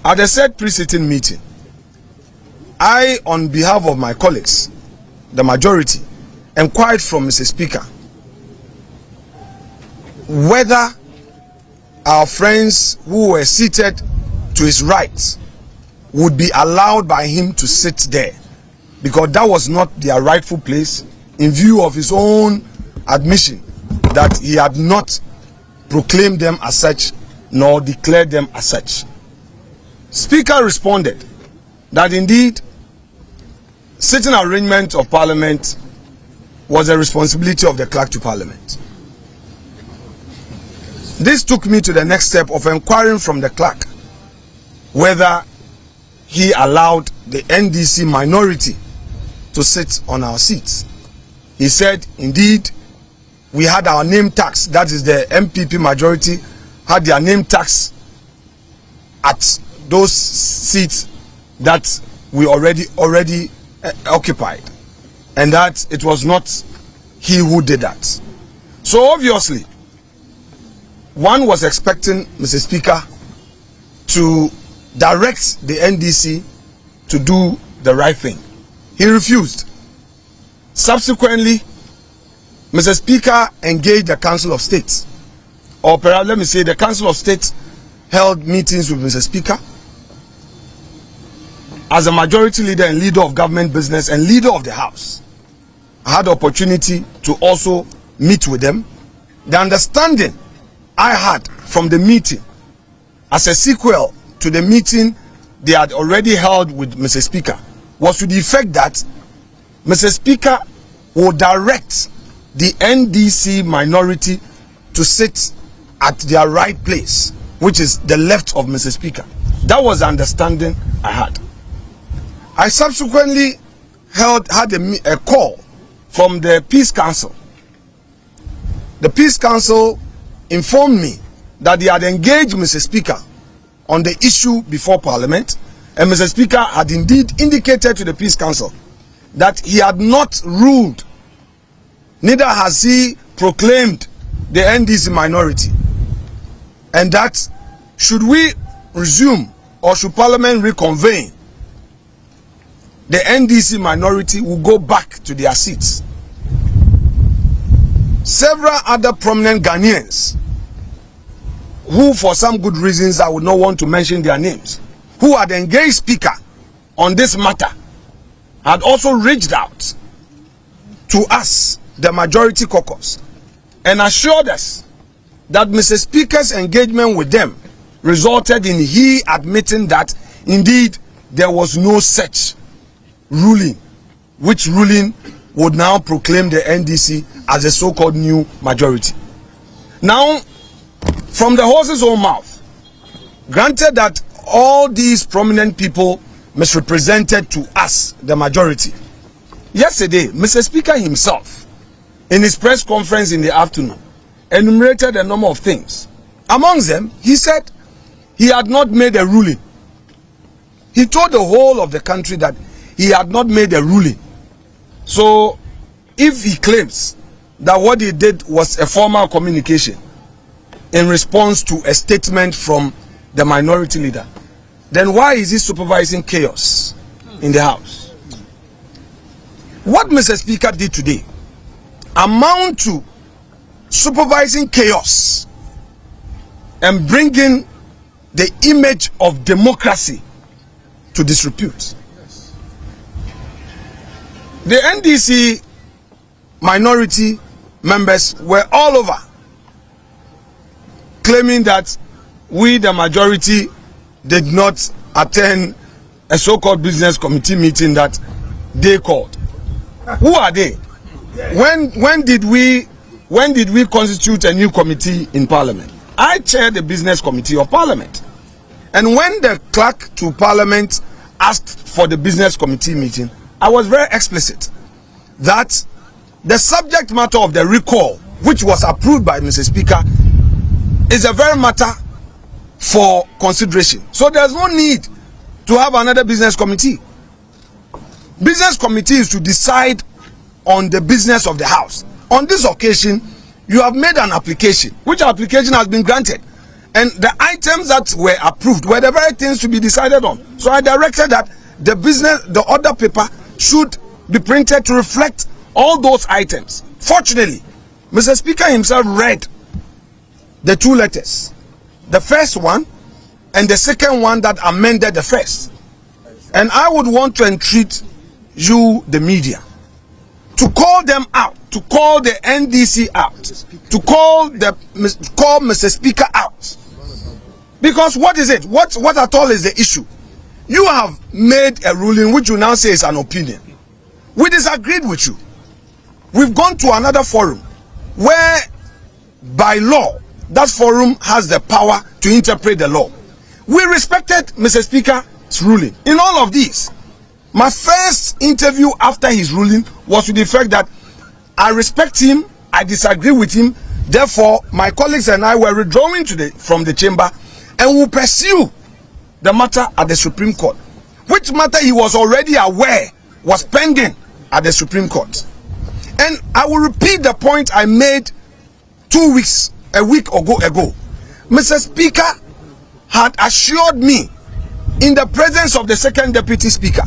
At the said pre-sitting meeting, I, on behalf of my colleagues, the majority, inquired from Mr. Speaker whether our friends who were seated to his right would be allowed by him to sit there, because that was not their rightful place, in view of his own admission that he had not proclaimed them as such nor declared them as such. Speaker responded that indeed sitting arrangement of Parliament was a responsibility of the clerk to Parliament. This took me to the next step of inquiring from the clerk whether he allowed the NDC minority to sit on our seats. He said, indeed, we had our name tags, that is the NPP majority had their name tags at those seats that we already occupied, and that it was not he who did that. So obviously, one was expecting Mr. Speaker to direct the NDC to do the right thing. He refused. Subsequently, Mr. Speaker engaged the Council of State, or perhaps let me say the Council of State held meetings with Mr. Speaker as a majority leader and leader of government business and leader of the House. I had the opportunity to also meet with them. The understanding I had from the meeting as a sequel to the meeting they had already held with Mr. Speaker was to the effect that Mr. Speaker will direct the NDC minority to sit at their right place, which is the left of Mr. Speaker. That was the understanding I had. I subsequently had a call from the Peace Council. The Peace Council informed me that they had engaged Mr. Speaker on the issue before Parliament, and Mr. Speaker had indeed indicated to the Peace Council that he had not ruled, neither has he proclaimed the NDC minority, and that should we resume or should Parliament reconvene, the NDC minority will go back to their seats. Several other prominent Ghanaians, who for some good reasons I would not want to mention their names, who had engaged Speaker on this matter, had also reached out to us, the majority caucus, and assured us that Mr. Speaker's engagement with them resulted in he admitting that indeed there was no such ruling, which ruling would now proclaim the NDC as a so-called new majority. Now, from the horse's own mouth, granted that all these prominent people misrepresented to us, the majority, yesterday, Mr. Speaker himself, in his press conference in the afternoon, enumerated a number of things. Amongst them, he said he had not made a ruling. He told the whole of the country that he had not made a ruling. So, if he claims that what he did was a formal communication in response to a statement from the minority leader, then why is he supervising chaos in the House? What Mr. Speaker did today amount to supervising chaos and bringing the image of democracy to disrepute. The NDC minority members were all over claiming that we, the majority, did not attend a so-called business committee meeting that they called. Who are they? When did we constitute a new committee in Parliament? I chair the business committee of Parliament, and when the clerk to Parliament asked for the business committee meeting, I was very explicit that the subject matter of the recall, which was approved by Mr. Speaker, is a very matter for consideration. So there's no need to have another business committee. Business committee is to decide on the business of the House. On this occasion, you have made an application, which application has been granted, And the items that were approved were the very things to be decided on. So I directed that the order paper should be printed to reflect all those items. Fortunately, Mr. Speaker himself read the two letters. The first one and the second one that amended the first. And I would want to entreat you, the media, to call them out, to call the NDC out, to call Mr. Speaker out. Because what is it? What at all is the issue? You have made a ruling which you now say is an opinion. We disagreed with you. We've gone to another forum where by law that forum has the power to interpret the law. We respected Mr. Speaker's ruling. In all of these, my first interview after his ruling was to the fact that I respect him, I disagree with him, therefore my colleagues and I were withdrawing from the chamber and will pursue the matter at the Supreme Court, which matter he was already aware was pending at the Supreme Court. And I will repeat the point I made a week ago. Mr. Speaker had assured me in the presence of the second deputy speaker,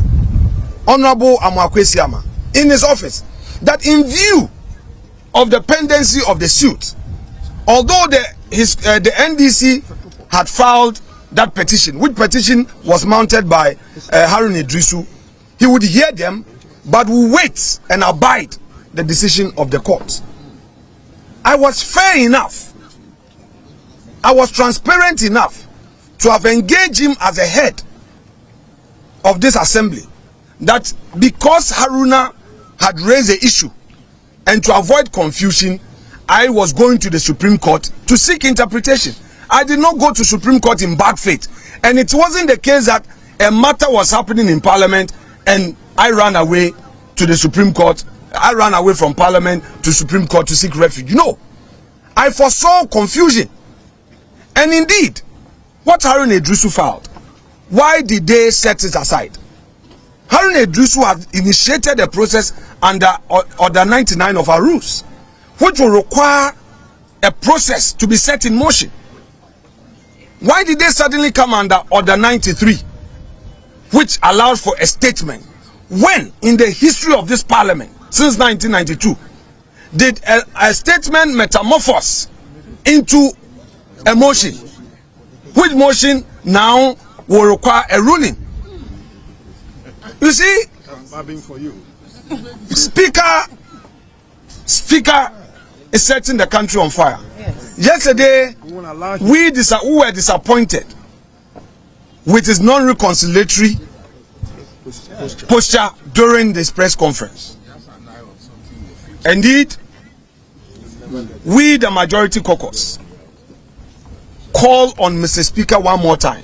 Honorable Amakwesiama, in his office, that in view of the pendency of the suit, although the NDC had filed that petition, which petition was mounted by Harun Idrisu, he would hear them, but will wait and abide the decision of the court. I was fair enough, I was transparent enough to have engaged him as a head of this assembly, that because Haruna had raised the issue and to avoid confusion, I was going to the Supreme Court to seek interpretation. I did not go to Supreme Court in bad faith, and it wasn't the case that a matter was happening in Parliament and I ran away to the Supreme Court. I ran away from Parliament to Supreme Court to seek refuge. No, I foresaw confusion. And indeed, what Harun Idrisu filed, why did they set it aside? Harun Idrisu had initiated a process under Order 99 of our rules, which will require a process to be set in motion. Why did they suddenly come under Order 93, which allows for a statement, when in the history of this Parliament since 1992 did a statement metamorphose into a motion, which motion now will require a ruling? You see, Speaker is setting the country on fire. Yesterday, we were disappointed with his non-reconciliatory posture during this press conference. Indeed, we, the majority caucus, call on Mr. Speaker one more time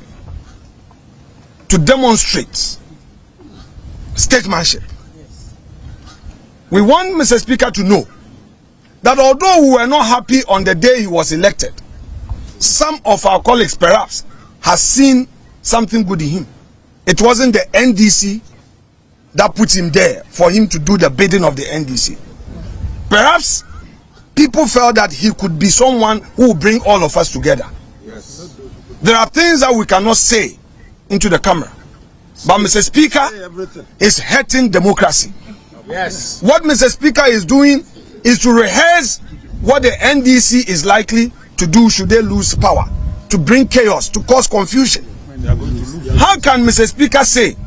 to demonstrate statesmanship. We want Mr. Speaker to know that although we were not happy on the day he was elected, some of our colleagues perhaps has seen something good in him. It wasn't the NDC that put him there for him to do the bidding of the NDC. Perhaps people felt that he could be someone who will bring all of us together. Yes. There are things that we cannot say into the camera, but Mr. Speaker is hurting democracy. Yes. What Mr. Speaker is doing is to rehearse what the NDC is likely to do should they lose power, to bring chaos, to cause confusion. How can Mr. Speaker say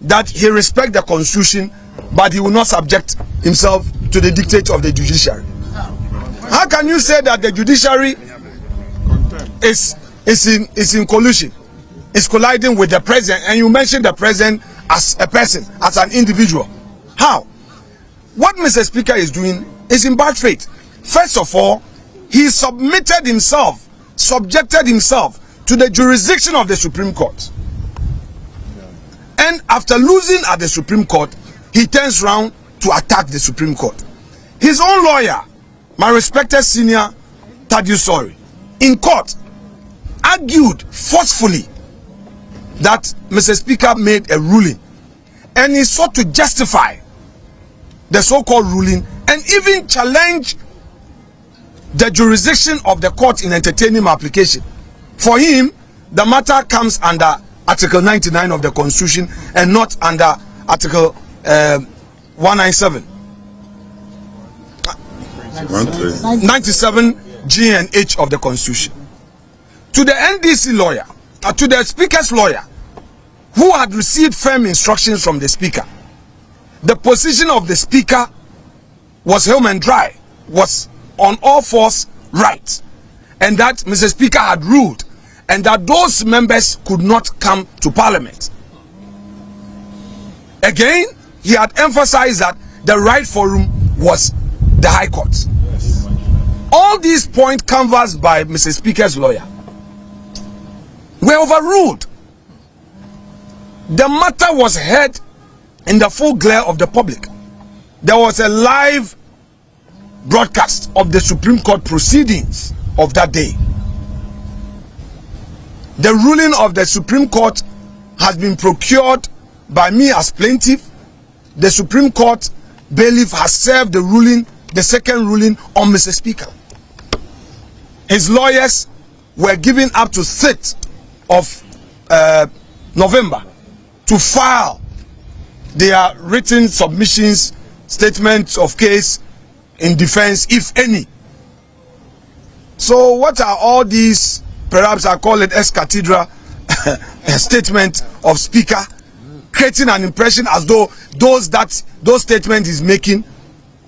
that he respects the Constitution, but he will not subject himself to the dictate of the judiciary? How can you say that the judiciary is in collusion, is colliding with the president, and you mention the president as a person, as an individual? How? What Mr. Speaker is doing is in bad faith. First of all, he subjected himself to the jurisdiction of the Supreme Court. And after losing at the Supreme Court, he turns around to attack the Supreme Court. His own lawyer, my respected senior Thaddeus Sori, in court, argued forcefully that Mr. Speaker made a ruling, and he sought to justify the so-called ruling and even challenge the jurisdiction of the court in entertaining my application. For him, the matter comes under Article 99 of the Constitution and not under Article 197. 97 G and H of the Constitution. To the NDC lawyer, to the Speaker's lawyer, who had received firm instructions from the Speaker, the position of the Speaker was home and dry, was on all fours right, and that Mr. Speaker had ruled, and that those members could not come to Parliament. Again, he had emphasized that the right forum was the High Court. Yes. All these points canvassed by Mr. Speaker's lawyer were overruled. The matter was heard in the full glare of the public. There was a live broadcast of the Supreme Court proceedings of that day. The ruling of the Supreme Court has been procured by me as plaintiff. The Supreme Court bailiff has served the ruling, the second ruling, on Mr. Speaker. His lawyers were given up to 3rd of November to file their written submissions, statements of case in defense, if any. So what are all these, perhaps I call it ex cathedra statement of Speaker, creating an impression as though those statements he's making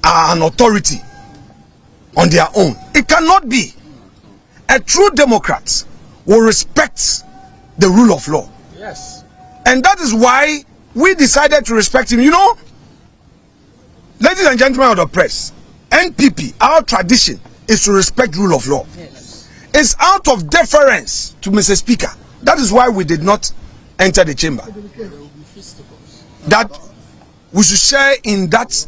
are an authority on their own. It cannot be. A true Democrat will respect the rule of law. Yes. And that is why we decided to respect him. You know, ladies and gentlemen of the press, NPP, our tradition is to respect rule of law. Yes. It's out of deference to Mr. Speaker. That is why we did not enter the chamber. That we should share in that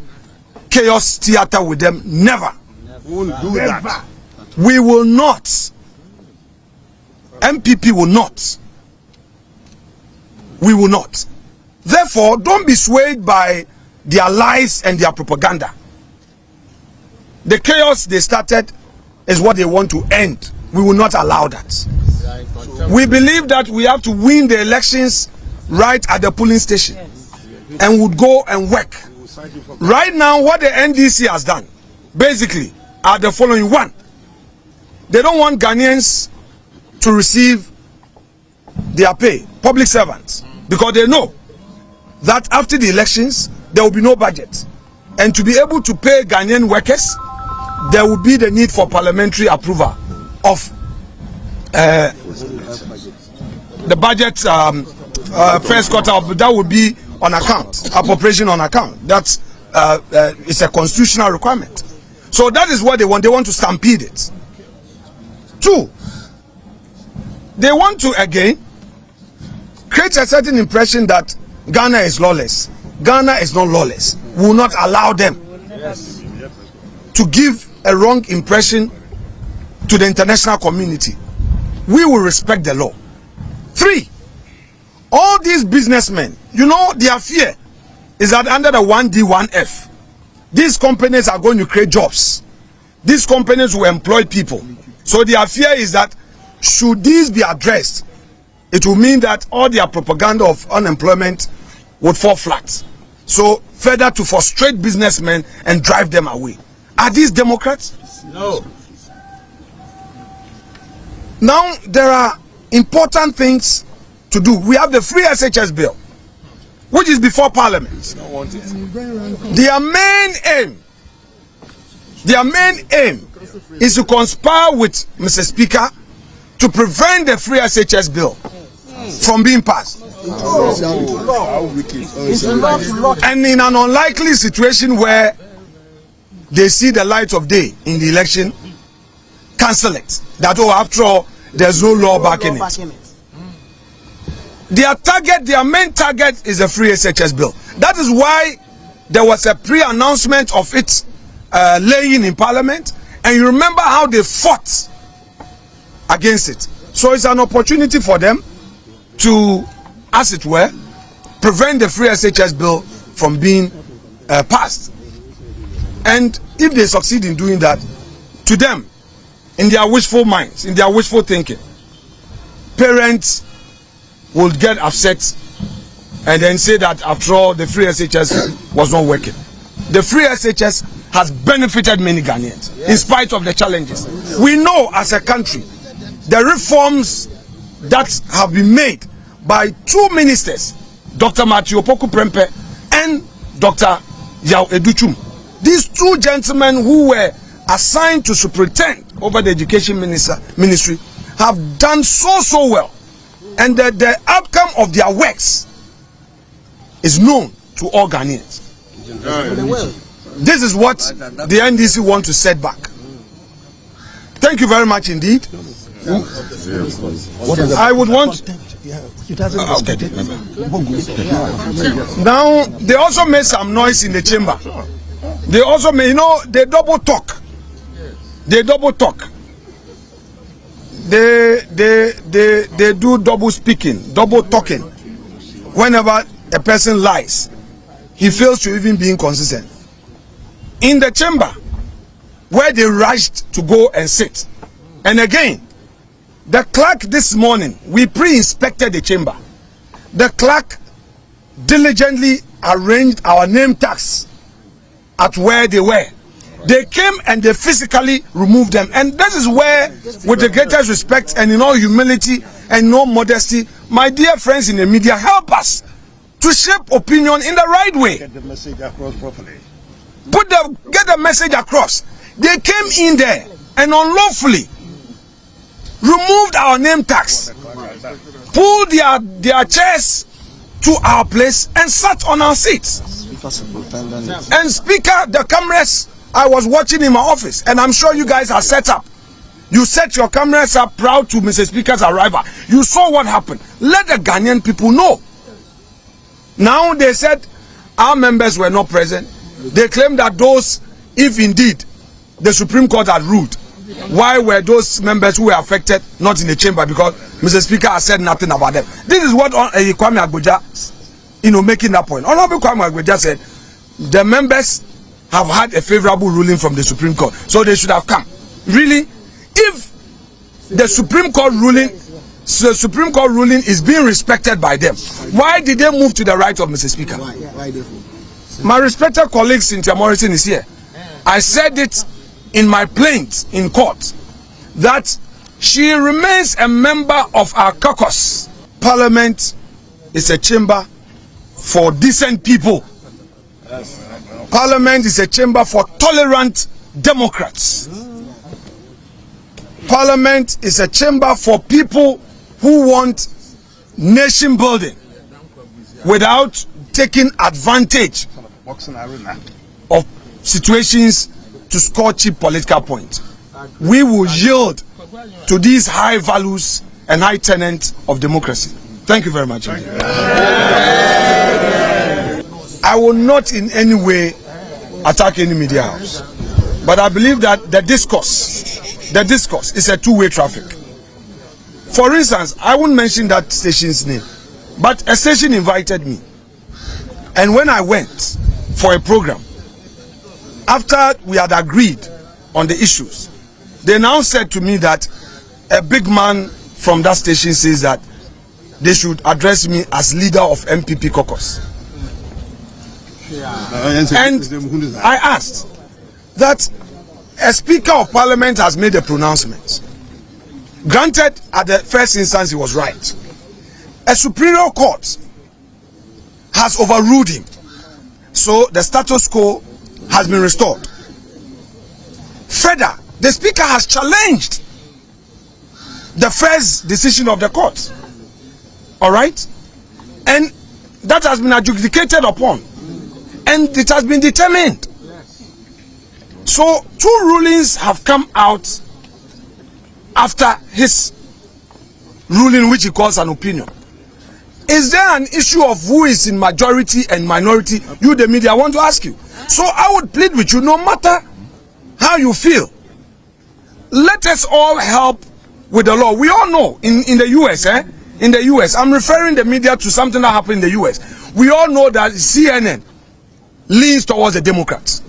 chaos theater with them. Never. We won't do that. We will not. MPP will not. We will not. Therefore, don't be swayed by their lies and their propaganda. The chaos they started is what they want to end. We will not allow that. We believe that we have to win the elections right at the polling station, and would go and work. Right now, what the NDC has done, basically, are the following. One, they don't want Ghanaians to receive their pay, public servants, because they know that after the elections, there will be no budget. And to be able to pay Ghanaian workers, there will be the need for parliamentary approval of the budget first quarter. That would be on account, appropriation on account. That's it's a constitutional requirement. So that is what they want. They want to stampede it. Two, they want to again create a certain impression that Ghana is lawless. Ghana is not lawless. We will not allow them to give a wrong impression to the international community. We will respect the law. Three, all these businessmen, you know, their fear is that under the 1D, 1F, these companies are going to create jobs. These companies will employ people. So their fear is that should these be addressed, it will mean that all their propaganda of unemployment would fall flat. So further to frustrate businessmen and drive them away. Are these Democrats? No. Now there are important things to do. We have the free SHS bill, which is before Parliament. Their main aim is to conspire with Mr. Speaker to prevent the free SHS bill from being passed. And in an unlikely situation where they see the light of day in the election, cancel it. That, oh, after all, there's no law backing it. Their main target is the free SHS bill. That is why there was a pre-announcement of its laying in Parliament, and you remember how they fought against it. So it's an opportunity for them to, as it were, prevent the free SHS bill from being passed. And if they succeed in doing that, to them, in their wishful minds, in their wishful thinking, parents will get upset and then say that after all the free SHS was not working. The free SHS has benefited many Ghanaians in spite of the challenges. We know as a country the reforms that have been made by two ministers, Dr. Matthew Opoku Prempeh and Dr. Yao Educhum. These two gentlemen who were assigned to superintend over the education ministry have done so well, and the outcome of their works is known to all Ghanaians. This is what the NDC want to set back. Thank you very much indeed. I would want. Now they also made some noise in the chamber. They also made, they double talk. They double talk. They do double speaking, double talking. Whenever a person lies, he fails to even be inconsistent. In the chamber, where they rushed to go and sit, and again, the clerk this morning, we pre-inspected the chamber. The clerk diligently arranged our name tags at where they were. They came and they physically removed them. And this is where, with the greatest respect and in all humility and no modesty, my dear friends in the media, help us to shape opinion in the right way. Get the message across properly. Get the message across. They came in there and unlawfully removed our name tags, pulled their chairs to our place and sat on our seats. And Speaker, the cameras, I was watching in my office, and I'm sure you guys are set up. You set your cameras up proud to Mr. Speaker's arrival. You saw what happened. Let the Ghanaian people know. Now they said our members were not present. They claim that those, if indeed the Supreme Court had ruled, why were those members who were affected not in the chamber? Because Mr. Speaker has said nothing about them. This is what Kwame Agboja, making that point. Honorable Kwame Agboja said the members have had a favorable ruling from the Supreme Court, so they should have come. Really, if the Supreme Court ruling is being respected by them, why did they move to the right of Mr. Speaker? My respected colleague Cynthia Morrison is here. I said it in my plaint in court that she remains a member of our caucus. Parliament is a chamber for decent people. Parliament is a chamber for tolerant Democrats. Parliament is a chamber for people who want nation building without taking advantage of situations to score cheap political points. We will yield to these high values and high tenets of democracy. Thank you very much. I will not in any way attack any media house, but I believe that the discourse is a two-way traffic. For instance, I won't mention that station's name, but a station invited me, and when I went for a program, after we had agreed on the issues, they now said to me that a big man from that station says that they should address me as leader of NPP Caucus. And I asked that a Speaker of Parliament has made a pronouncement. Granted, at the first instance he was right. A superior court has overruled him. So the status quo has been restored. Further, the Speaker has challenged the first decision of the court. All right? And that has been adjudicated upon. And it has been determined. So, two rulings have come out after his ruling, which he calls an opinion. Is there an issue of who is in majority and minority? You, the media, I want to ask you. So I would plead with you, no matter how you feel, let us all help with the law. We all know in the US, in the US, I'm referring the media to something that happened in the US. We all know that CNN leans towards the Democrats.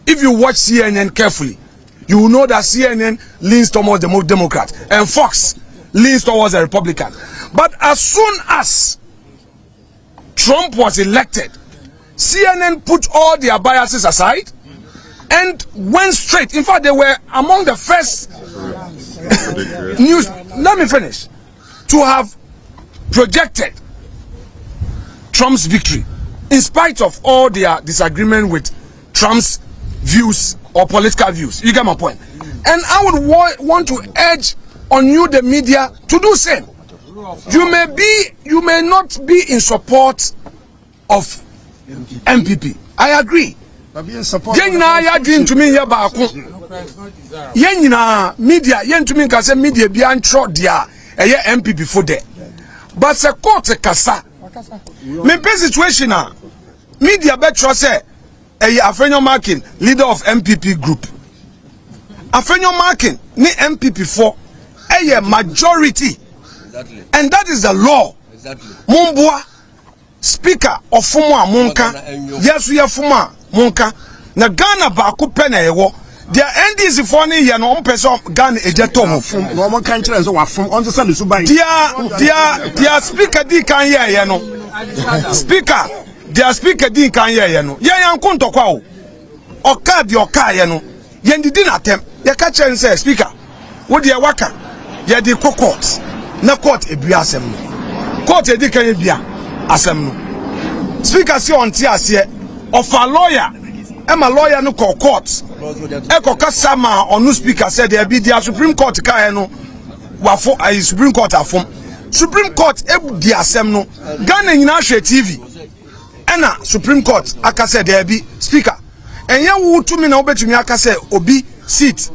If you watch CNN carefully, you will know that CNN leans towards the Democrats, and Fox leans towards a Republican. But as soon as Trump was elected, CNN put all their biases aside and went straight. In fact, they were among the first news, let me finish, to have projected Trump's victory in spite of all their disagreement with Trump's views or political views. You get my point? And I would want to urge on you, the media, to do same. You may not be in support of NPP. I agree. Yenina ya dream to me ya baako. Yenina media yen to me ka say media bi antro dia eye NPP for there. But se court kasa. Me pe situation a media be tro say eye Afenyo Markin, leader of NPP group. Afenyo Markin ni NPP for eye majority. Exactly. And that is the law. Exactly. Mumbua speaker of Fuma Munka. Yes, we are Fuma Munka. Na Ghana baako pe na ewo. Their NDC for ni ye no person Ghana ejeto mo. No mo kan kire so wa fom on se so ban. Their speaker di kan ye no. Speaker, their speaker di kan ye no. Ye yan kontokwa o. Oka di oka ye no. Ye ndidi na tem. Ye ka kire say speaker. Wo de waka. Ye di court. Na court ebia asem no. Court edi kan ebia asem no. Speaker si on ti ase of a lawyer. Emma lawyer no call court. Eko kasama onu speaker said there be the Supreme Court ka no wafo a Supreme Court afom. Supreme Court ebu di asem no. Ghana nyina hwe TV. Ena Supreme Court aka said there be speaker. Enye wo tumi na obetumi aka say obi seat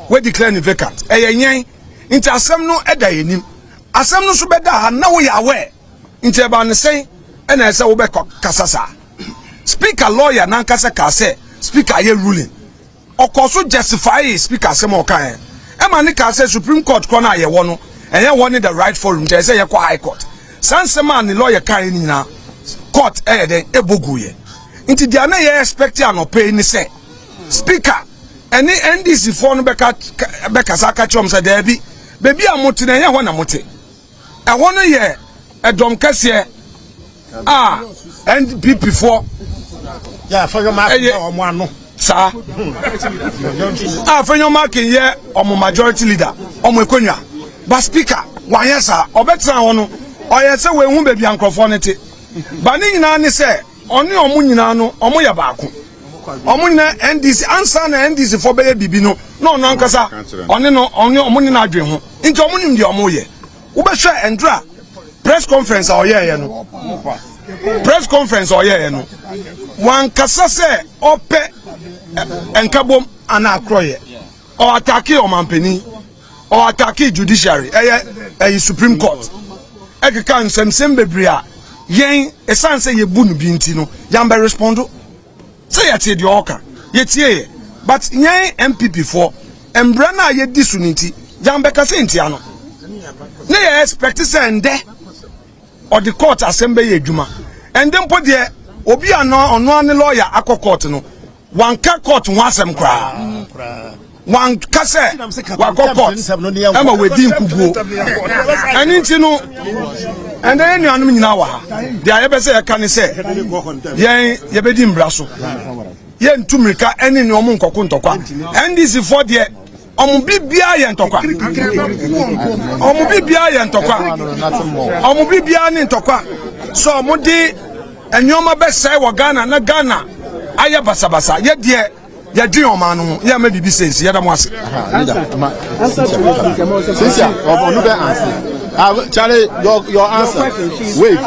we declare vacant. Eyenyen nti asem no eda yenim. Asem no so beda ha na wo ya aware. Nti eba ne say ena ese wo be kasasa. Speaker lawyer nankasa ka say speaker ye ruling. Okoso justify speaker say mo kan. E ma ne ka say Supreme Court ko na ye wo no. Enye wo ne the right forum. They say ye kwa high court. Sanse man ni lawyer kan ni na court den ebogu ye. Nti dia na ye expect an opay ni say speaker eni NDC for no beka saka chom say there be baby amote na ye ho na mote. E wo no ye edom kase NPP for yeah, for your market omo anu sir. Afenyo Markin ye omo majority leader omo ekonwa. But speaker wan yes sir obetra ho no oye se we hu baby ankrofo ne te. Ba ni nyina ne se oni omo nyina no omo ye baako. Omo nyina NDC answer na NDC for be bibi no no ankasa oni no omo nyina adwe ho. Nti omo nim de omo ye. Wo be hwe endra press conference oye no. Press conference oye no. Wan kasa se ope enkabom ana akroye or attack o mampeni or attack judiciary Supreme Court e kan semsem bebre a yen esan se ye bu no bi nti no yan be respondo say yete de oka yetie but yen MPP for embra na ye di suniti yan be kase ntia no na ye expect say nde or the court assembly ye djuma and then put there obi ano ane lawyer akọ court no wan ka court ho asem kra wan ka se wa court ama wedi nkuguo ani nti no and then you anu nyina wa ha dia ye be se ye kan se ye be di mbra so ye ntumirika eni ni omo nkoko ntokwa NDC for there omo bibia ye ntokwa omo bibia ye ntokwa omo bibia ni ntokwa so omo di enyoma be sai wo Ghana na Ghana aya basabasa ye de ye dwen o ma no ye ma bibi sense ye da mo ase Charlie, your answer. Wait.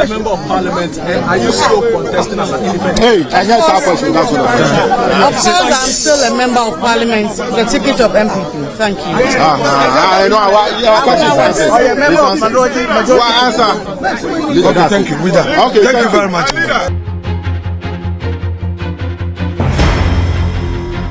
Member of Parliament, are you still contesting as an independent? Hey, I hear some question. Of course, I'm still a member of Parliament, the ticket of MPP. Thank you. I know. Your question is answer. Okay, thank you. Okay, thank you very much.